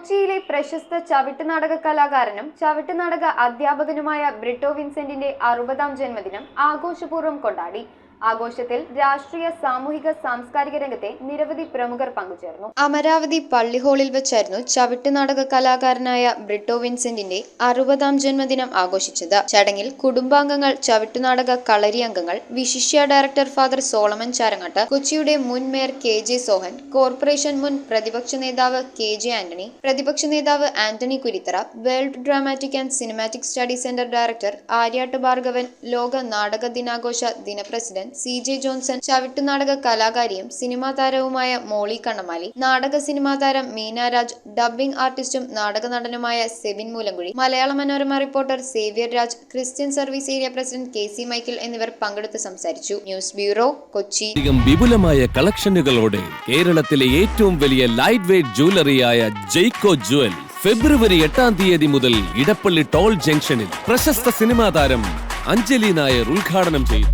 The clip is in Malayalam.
കൊച്ചിയിലെ പ്രശസ്ത ചവിട്ടുനാടക കലാകാരനും ചവിട്ടുനാടക അധ്യാപകനുമായ ബ്രിട്ടോ വിൻസെന്റിന്റെ 60ാം ജന്മദിനം ആഘോഷപൂർവ്വം കൊണ്ടാടി. ആഘോഷത്തിൽ രാഷ്ട്രീയ, സാമൂഹിക, സാംസ്കാരിക രംഗത്തെ നിരവധി പ്രമുഖർ പങ്കുചേർന്നു. അമരാവതി പള്ളി ഹാളിൽ വെച്ചായിരുന്നു ചവിട്ടുനാടക കലാകാരനായ ബ്രിട്ടോ വിൻസെന്റിന്റെ 60ാം ജന്മദിനം ആഘോഷിച്ചത്. ചടങ്ങിൽ കുടുംബാംഗങ്ങൾ, ചവിട്ടുനാടക കളരി അംഗങ്ങൾ, വിശിഷ്യ ഡയറക്ടർ ഫാദർ സോളമൻ ചാരങ്ങാട്ട്, കൊച്ചിയുടെ മുൻ മേയർ KJ സോഹൻ, കോർപ്പറേഷൻ മുൻ പ്രതിപക്ഷ നേതാവ് KJ ആന്റണി, പ്രതിപക്ഷ നേതാവ് Antony Kurithara, world dramatic and cinematic study centre director Aryattu Bhargavan, ലോക നാടക ദിനാഘോഷ ദിന പ്രസിഡന്റ് CJ ജോൺസൺ, ചവിട്ടുനാടക കലാകാരിയും സിനിമാ താരവുമായ മോളി കണ്ണമാലി, നാടക സിനിമാ താരം മീന രാജ്, ഡബ്ബിംഗ് ആർട്ടിസ്റ്റും നാടക നടനുമായ Sebin Moolankuzhi, Malayala Manorama reporter Xavier Raj, Christian service area president KC Michael എന്നിവർ പങ്കെടുത്ത് സംസാരിച്ചു. News bureau, Kochi. വിപുലമായ കളക്ഷനുകളോടെ കേരളത്തിലെ ഏറ്റവും വലിയ ലൈറ്റ് വെയ്റ്റ് ജ്വല്ലറിയായ ജയ്ക്കോ ജുവൽ ഫെബ്രുവരി 8-ാം തീയതി മുതൽ ഇടപ്പള്ളി ടോൾ ജംഗ്ഷനിൽ പ്രശസ്ത സിനിമാ താരം അഞ്ജലി നായർ ഉദ്ഘാടനം ചെയ്തു.